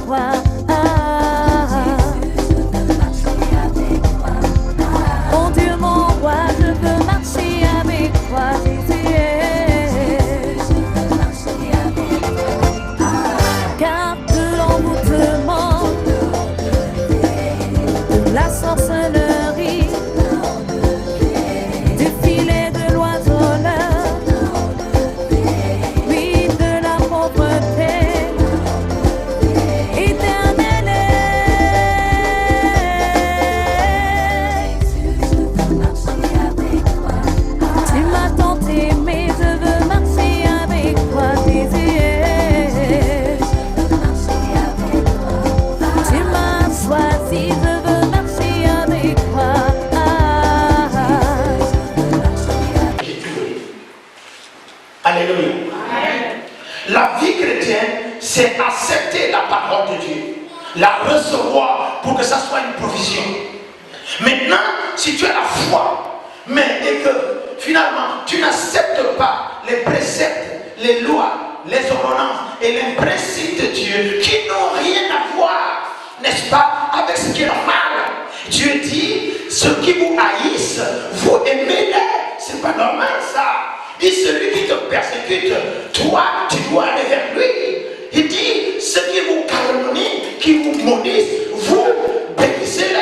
toi. Mon Dieu, mon roi, je veux marcher avec toi, Jésus. Car de l'envoûtement, de la sorcellerie, du filet de l'oiseleur, oui, de la pauvreté éternelle. Tu m'as tant aimé, je veux marcher avec toi, Jésus. Tu m'as choisi, je veux marcher avec toi. Alléluia. La vie chrétienne, c'est accepter la parole de Dieu, la recevoir pour que ça soit une provision. Maintenant, si tu as la foi, mais et que finalement tu n'acceptes pas les préceptes, les lois, les ordonnances et les principes de Dieu qui n'ont rien à voir, n'est-ce pas, avec ce qui est normal. Dieu dit, ceux qui vous haïssent, vous aimez-les. C'est pas normal ça. Il dit, celui qui te persécute, toi, tu dois aller vers lui. Il dit, ceux qui vous calomnient, qui vous maudissent, vous bénissez-les.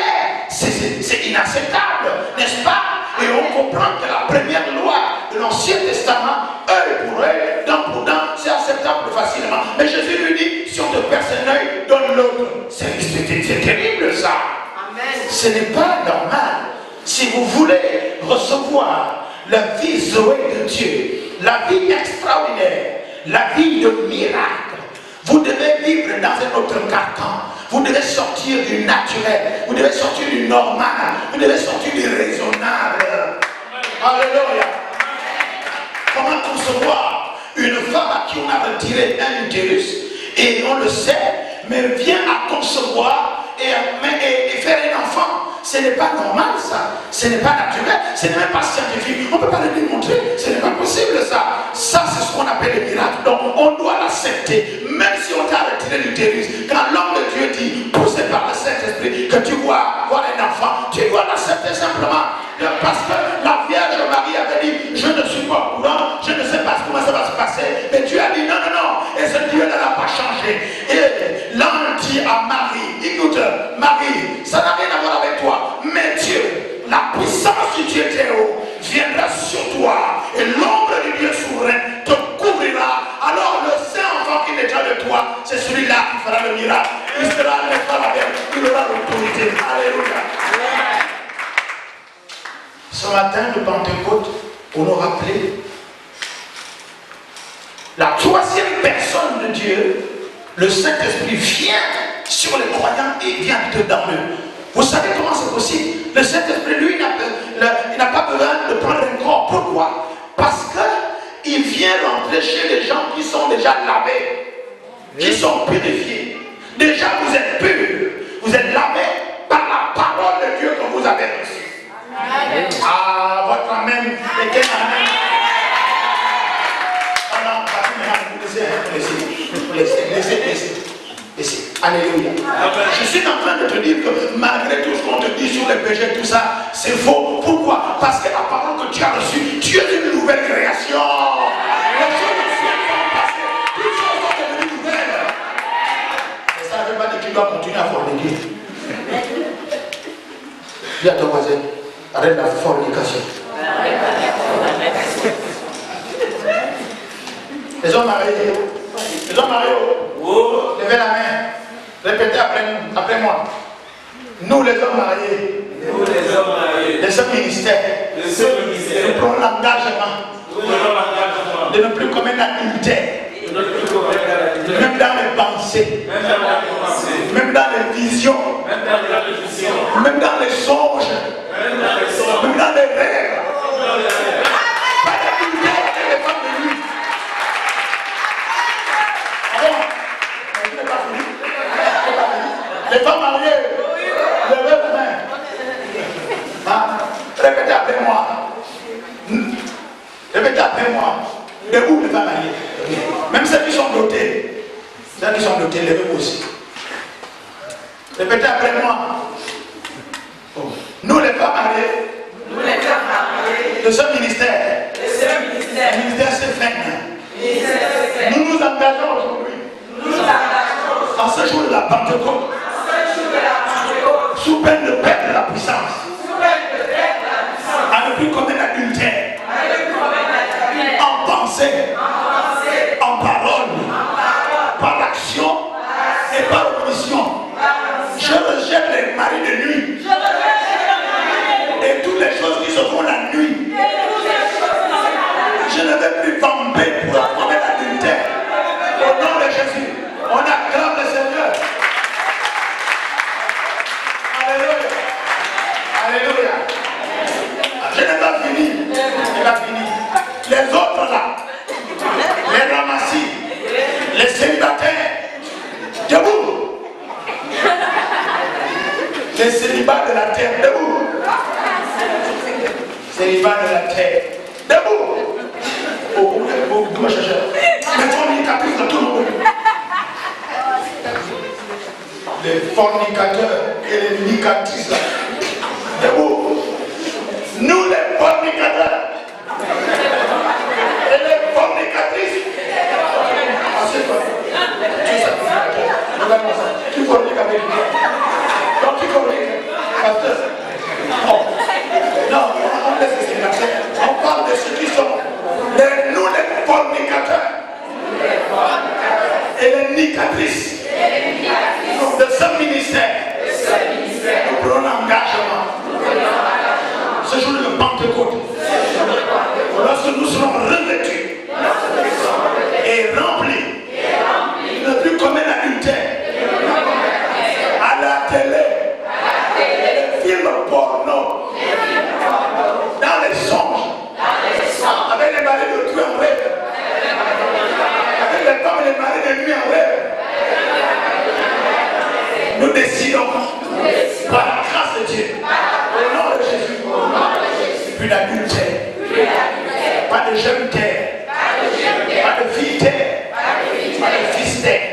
C'est inacceptable, n'est-ce pas? Et on comprend que la première loi de l'Ancien Testament, œil pour œil, dent pour dent, c'est acceptable facilement. Mais Jésus lui dit, si on te perce un œil, donne l'autre. C'est terrible ça. Amen. Ce n'est pas normal. Si vous voulez recevoir la vie Zoé de Dieu, la vie extraordinaire, la vie de miracle, vous devez vivre dans un autre carcan. Vous devez sortir du naturel, vous devez sortir du normal, vous devez sortir du raisonnable. Alléluia. Comment concevoir une femme à qui on a retiré un utérus, et on le sait, mais vient à concevoir et faire un enfant? Ce n'est pas normal ça, ce n'est pas naturel, ce n'est même pas scientifique, on ne peut pas le démontrer, ce n'est pas possible ça. Ça c'est ce qu'on appelle le miracle, donc on doit l'accepter, même si on t'a retiré l'utérus. Quand l'homme de Dieu dit, poussé par le Saint-Esprit, que tu vois avoir un enfant, tu dois l'accepter simplement. Parce que la Vierge Marie avait dit, je ne suis pas au courant, je ne sais pas comment ça va se passer. Mais Dieu a dit, non, non, non. Et ce Dieu ne l'a pas changé. Et l'ange dit à Marie, écoute, Marie, ça n'a rien à voir avec toi. Mais Dieu, la puissance du Dieu très haut, viendra sur toi. Et l'ombre du Dieu souverain te couvrira. Alors le Saint-Enfant qui naîtra de toi, c'est celui-là qui fera le miracle. Il sera le avec, il aura l'autorité. Alléluia. Ce matin de Pentecôte, pour nous rappeler la troisième personne de Dieu, le Saint-Esprit vient sur les croyants et vient dedans eux. Vous savez comment c'est possible? Le Saint-Esprit, lui, il n'a pas besoin de prendre un corps. Pourquoi? Parce qu'il vient rentrer chez les gens qui sont déjà lavés, qui sont purifiés. Déjà, vous êtes purs, vous êtes lavés par la parole de Dieu que vous avez reçue. Ah, votre amen était amen. Alors, laissez. Alléluia. Je suis en train de te dire que malgré tout ce qu'on te dit sur les péchés, tout ça, c'est faux. Pourquoi? Parce que la parole que tu as reçue, tu es une nouvelle création. Les choses anciennes sont passées, toutes choses sont devenues nouvelles. Et ça ne veut pas dire que tu dois continuer à forniquer. Dis à ton voisin, arrête la fornication. Les hommes mariés, levez la main, répétez après moi. Nous les hommes mariés, les hommes ministères, nous prenons l'engagement de ne plus commettre l'adultère, même dans les pensées, même dans les visions, même dans les songes, même dans les rêves. Pas d'adultère avec les femmes de nuit. Les femmes mariées, levez vos mains. Hein? Répétez après moi. Répétez après moi. Debout les femmes mariées. Même celles qui sont dotées. Celles qui sont dotées, levez-vous aussi. Répétez après moi. Nous les femmes mariées de ce ministère, le ministère CFN, nous nous engageons aujourd'hui en ce jour de la Pentecôte, sous peine de perdre la puissance, à ne plus commettre l'adultère, en pensée, en parole, par l'action et par l'omission. Je rejette les maris de nuit et toutes les choses qui se font la nuit. Je ne vais plus camper pour commettre l'adultère. Au nom de Jésus, on acclame le Seigneur. Alléluia. Alléluia. Je n'ai pas fini. Je n'ai pas fini. Les autres là, les ramassis, les célibataires, debout. Les célibats de la terre, debout. Célibats de la terre, debout. Comment je cherche? Les fornicateurs, tout le monde. Les fornicateurs et les nicatrices là, debout. Nous les fornicateurs et les fornicatrices. Assieds-toi. Tu sais ça. Regarde-moi ça. Tu forniques avec lui. Donc tu forniques. Pasteur. Non, on laisse les célibataires. On parle de ceux qui sont nous les fornicateurs et les nicatrices. Donc de ce ministère, nous prenons l'engagement. Ce jour de Pentecôte, lorsque nous serons revêtus et remplis, ne plus commettre l'adultère, à la télé, les films porno, dans les songes, avec les maris de Dieu en rêve, avec les femmes et les maris de nuit en rêve. Nous décidons, par la grâce de Dieu, au nom de Jésus, plus d'adultère, pas de jeunes terre, pas de filles terre, pas de fils terre.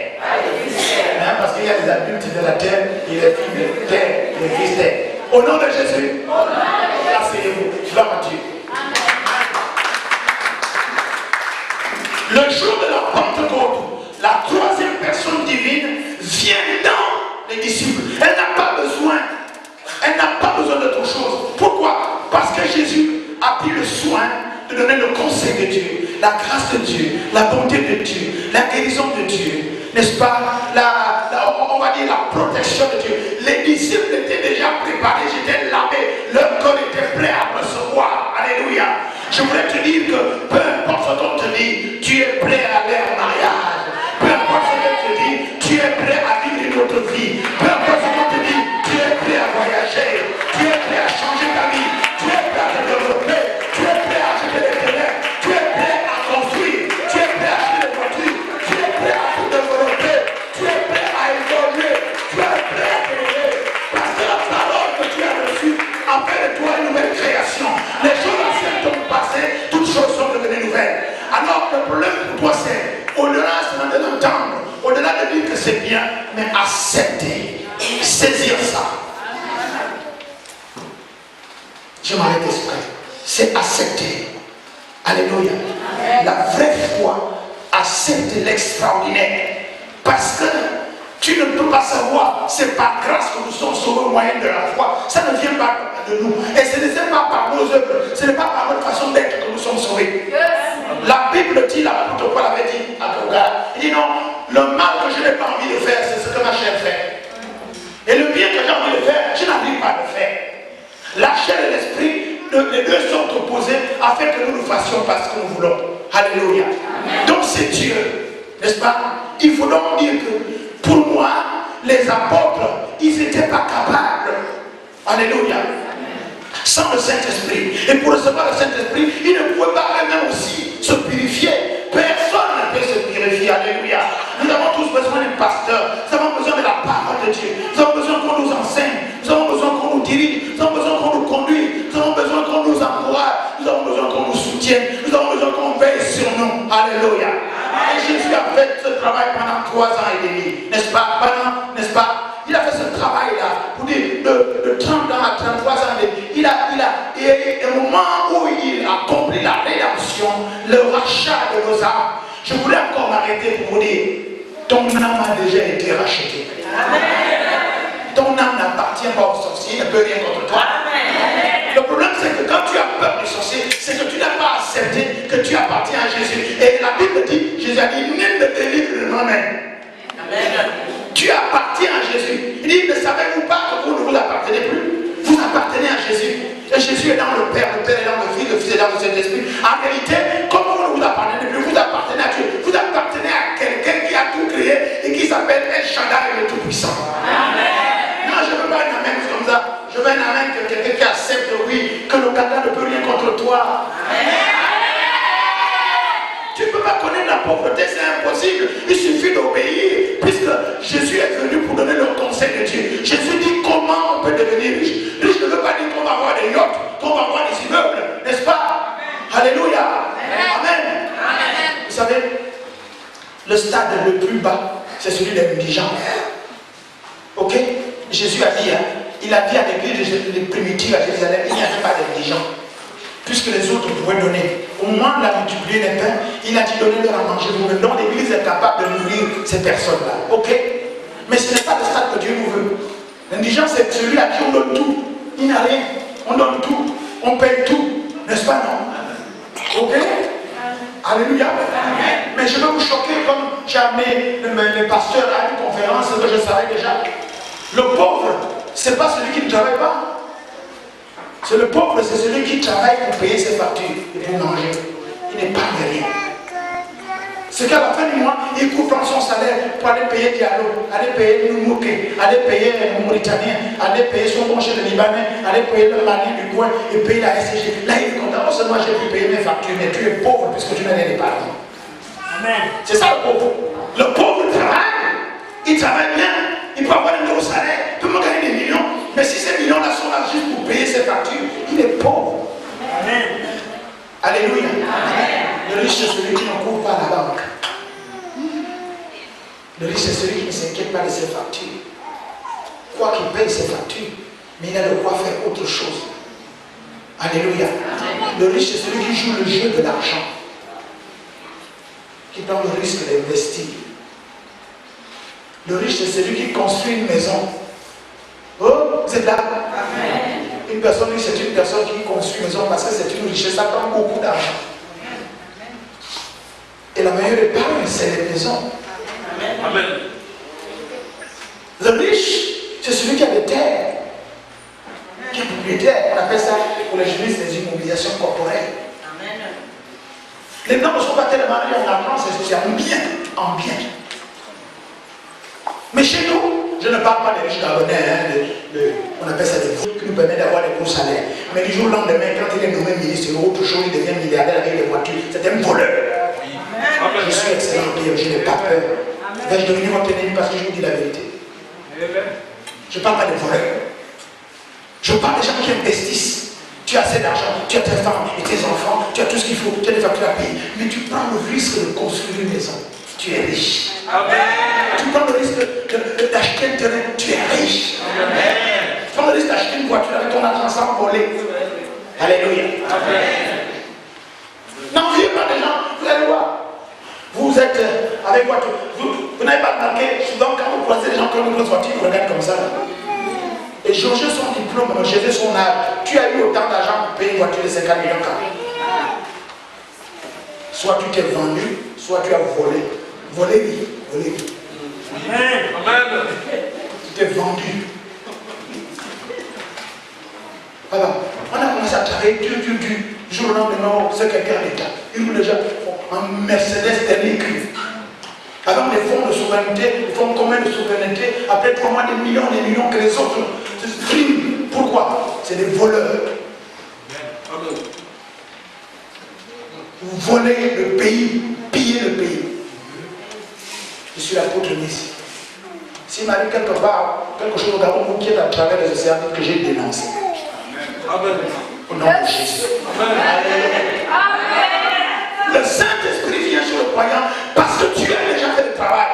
Parce qu'il y a des adultes de la terre, et les filles de terre, et les fils terre. Au nom de Jésus, asseyez-vous, gloire à Dieu. Le jour de la Pentecôte, la troisième personne divine vient dans les disciples. Elle n'a pas besoin d'autre chose. Pourquoi? Parce que Jésus a pris le soin de donner le conseil de Dieu, la grâce de Dieu, la bonté de Dieu, la guérison de Dieu, n'est-ce pas? On va dire la protection de Dieu. Les disciples étaient déjà préparés, j'étais lavés, leur corps était prêt à recevoir. Alléluia. Je voudrais te dire que peu importe ce qu'on te dit, tu es prêt à aller en mariage. Peu importe ce qu'on te dit, tu es prêt à vivre une autre vie. Peu importe ce qu'on te dit, tu es prêt à voyager. Tu es prêt à changer ta vie. Tu es prêt à te développer. Tu es prêt à acheter des terrains. Tu es prêt à construire. Tu es prêt à acheter des voitures. Tu es prêt à te développer. Tu es prêt à évoluer. Tu es prêt à t'aider. Parce que la parole que tu as reçue a fait de toi une nouvelle création. Les choses anciennes t'ont passé, toutes choses sont devenues nouvelles. Alors le problème pour toi c'est, au-delà de l'entendre, au-delà de dire que c'est bien, mais accepter, saisir ça. Je m'arrête exprès. C'est accepter. Alléluia. La vraie foi accepte l'extraordinaire. Parce que tu ne peux pas savoir, c'est par grâce que nous sommes sauvés au moyen de la foi. Ça ne vient pas de nous. Et ce n'est pas par nos œuvres, ce n'est pas par notre façon d'être que nous sommes sauvés. La Bible dit, l'apôtre Paul avait dit à Gauguin, il dit non, le mal que je n'ai pas envie de faire, c'est ce que ma chair fait. Et le bien que j'ai envie de faire, je n'arrive pas à le faire. La chair et l'esprit, les deux sont opposés afin que nous fassions parce que nous voulons. Alléluia. Donc c'est Dieu, n'est-ce pas? Il faut donc dire que pour moi, les apôtres, ils n'étaient pas capables. Alléluia. Sans le Saint-Esprit. Et pour recevoir le Saint-Esprit, ils ne pouvaient pas eux-mêmes aussi se purifier. Personne ne peut se purifier. Alléluia. Nous avons tous besoin d'un pasteur. Nous avons besoin de la parole de Dieu. Nous avons besoin qu'on nous enseigne. Nous avons besoin qu'on nous dirige. Nous avons besoin qu'on nous conduise. Nous avons besoin qu'on nous encourage. Nous avons besoin qu'on nous soutienne. Nous avons besoin qu'on veille sur nous. Alléluia. Et Jésus a fait ce travail pendant 3 ans et demi. N'est-ce pas? Il a fait ce travail aux âmes. Je voulais encore m'arrêter pour vous dire, ton âme a déjà été rachetée. Ton âme n'appartient pas aux sorciers, il ne peut rien contre toi. Le problème, c'est que quand tu as peur des sorciers, c'est que tu n'as pas accepté que tu appartiens à Jésus. Et la Bible dit, Jésus a dit, nul ne délivre de moi-même. Tu appartiens à Jésus. Il dit, ne savez-vous pas que vous ne vous appartenez plus? Vous appartenez à Jésus. Et Jésus est dans le Père est dans le Fils est dans le Saint-Esprit. En réalité, comme vous ne vous appartenez plus, vous appartenez à Dieu. Vous appartenez à quelqu'un qui a tout créé et qui s'appelle El Shaddai, le Tout-Puissant. Non, je ne veux pas un amen comme ça. Je veux un amen que quelqu'un qui accepte, oui, que le Canada ne peut rien contre toi. Tu ne peux pas connaître la pauvreté, c'est impossible. Il suffit d'obéir, puisque Jésus est venu pour donner le conseil de Dieu. Jésus dit comment on peut devenir riche. Riche ne veut pas dire qu'on va avoir des yachts, qu'on va avoir des immeubles, n'est-ce pas? Alléluia. Amen. Vous savez, le stade le plus bas, c'est celui des indigents. Ok? Jésus a dit, il a dit à l'église primitive à Jérusalem, il n'y avait pas d'indigents. Puisque les autres pouvaient donner. Au moment de la multiplier les pains, il a dit donnez-leur à manger vous-même. Donc l'église est capable de nourrir ces personnes-là. Ok? Mais ce n'est pas le stade que Dieu nous veut. L'indigent, c'est celui à qui on donne tout. Il n'a rien. On donne tout. On paye tout. N'est-ce pas, non? Ok? Alléluia. Mais je vais vous choquer comme j'ai amené le pasteur à une conférence que je savais déjà. Le pauvre, ce n'est pas celui qui ne travaille pas. C'est le pauvre, c'est celui qui travaille pour payer ses factures et pour manger. Il n'est pas de rien. C'est qu'à la fin du mois, il court prendre son salaire pour aller payer Diallo, aller payer Noumouké, aller payer le Mauritanien, aller payer son bon chez le Libanais, aller payer le Mali du coin et payer la SCG. Là, il est content. Non seulement j'ai pu payer mes factures, mais tu es pauvre puisque tu n'as rien épargné. Amen. C'est ça le pauvre. Le pauvre travaille, il travaille bien, il peut avoir un gros salaire, il peut me gagner des millions. Mais si ces millions-là sont là juste pour payer ses factures, il est pauvre. Amen. Alléluia. Amen. Le riche, c'est celui qui ne court pas à la banque. Le riche, c'est celui qui ne s'inquiète pas de ses factures. Quoi qu'il paye ses factures, mais il a de quoi faire autre chose. Alléluia. Amen. Le riche, c'est celui qui joue le jeu de l'argent, qui prend le risque d'investir. Le riche, c'est celui qui construit une maison. Oh, vous êtes là? Amen. Une personne, c'est une personne qui construit une maison parce que c'est une richesse, ça prend beaucoup d'argent. Et la meilleure épargne, c'est les maisons. Amen. Le riche, c'est celui qui a des terres, qui est propriétaire. On appelle ça, pour les juristes, les immobilisations corporelles. Amen. Les blancs ne sont pas tellement riches en argent, c'est en bien, en bien. Mais chez nous, je ne parle pas des riches gabonais, on appelle ça des fous qui nous permettent d'avoir des gros salaires. Mais du jour au lendemain, quand il est nommé ministre, autre chose, il devient milliardaire avec des voitures. C'est un voleur. Amen. Je suis excellent, je n'ai pas peur. Vais-je devenir votre ennemi parce que je vous dis la vérité? Je ne parle pas des voleurs. Je parle des gens qui investissent. Tu as assez d'argent, tu as tes femmes et tes enfants, tu as tout ce qu'il faut, tu as des factures à payer. Mais tu prends le risque de construire une maison. Tu es riche. Amen. Tu prends le risque d'acheter un terrain, tu es riche. Amen. Tu prends le risque d'acheter une voiture avec ton argent sans voler. Alléluia. Amen. N'enviez pas les gens, vous allez voir. Vous êtes avec voiture. Vous n'avez pas remarqué, souvent quand vous croisez les gens qui ont une grosse voiture, vous regardez comme ça. Et changer son diplôme, changer son âge. Tu as eu autant d'argent pour payer une voiture de 50 millions quand même. Soit tu t'es vendu, soit tu as volé. Volé, oui. Volé, oui. Amen. Tu t'es vendu. Voilà. On a commencé à travailler du jour au lendemain, c'est quelqu'un d'État. Il roule déjà en Mercedes thermique. Avec des fonds de souveraineté, des fonds communs de souveraineté, après 3 mois, des millions que les autres se priment. Pourquoi? C'est des voleurs. Vous volez le pays, pillez le pays. Je suis l'apôtre Messie. S'il m'arrive quelque part, quelque chose au Gabon, vous qui êtes à travers les océans, que j'ai dénoncé. Amen. Au nom de Jésus. Amen. Le Saint-Esprit vient sur le croyant parce que tu as déjà fait le travail.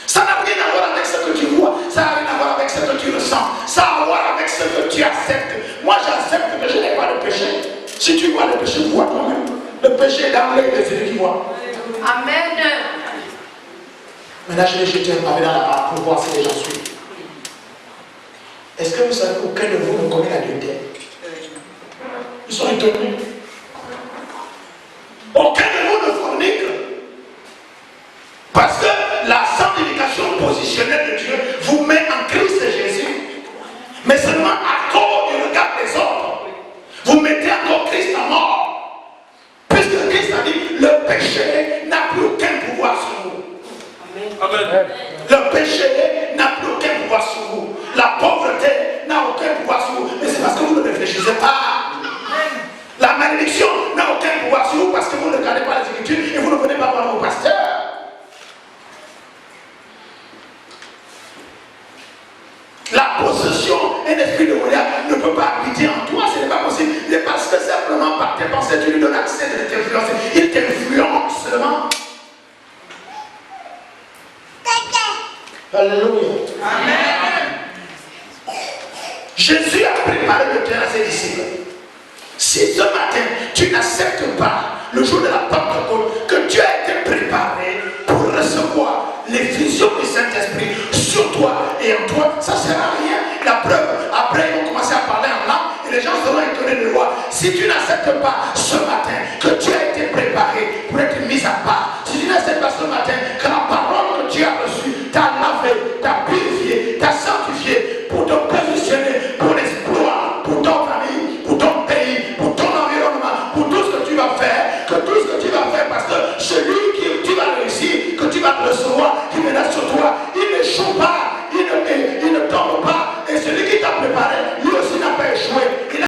Ça n'a rien à voir avec ce que tu vois, ça n'a rien à voir avec ce que tu ressens, ça a à voir avec ce que tu acceptes. Moi j'accepte que je n'ai pas de péché. Si tu vois le péché, vois toi-même. Le péché est dans l'œil de celui qui voit. Amen. Maintenant, je vais jeter un pavé dans la barre pour voir si les gens suivent. Est-ce que vous savez qu'aucun de vous ne connaît l'adultère? Ils sont étonnés. Aucun de vous ne fornique. Parce que la sanctification positionnelle de Dieu vous met en Christ Jésus. Mais seulement à cause du regard des autres, vous mettez encore Christ en mort. Puisque Christ a dit, le péché n'a plus aucun pouvoir sur vous. Amen. Le péché n'a plus aucun pouvoir sur vous. La pauvreté n'a aucun pouvoir sur vous. Mais c'est parce que vous ne réfléchissez pas. La malédiction n'a aucun pouvoir sur vous parce que vous ne regardez pas les Écritures et vous ne venez pas voir vos pasteurs. La possession et l'esprit de Goliath ne peut pas habiter en toi, ce n'est pas possible. C'est parce que simplement par tes pensées, tu lui donnes accès de t'influencer. Il t'influence seulement. Alléluia. Amen. Jésus a préparé le terrain à ses disciples. Si ce matin, tu n'acceptes pas le jour de la Pentecôte que tu as été préparé pour recevoir l'effusion du Saint-Esprit sur toi et en toi, ça ne sert à rien. La preuve, après ils vont commencer à parler en langue et les gens seront étonnés de voir. Si tu n'acceptes pas ce matin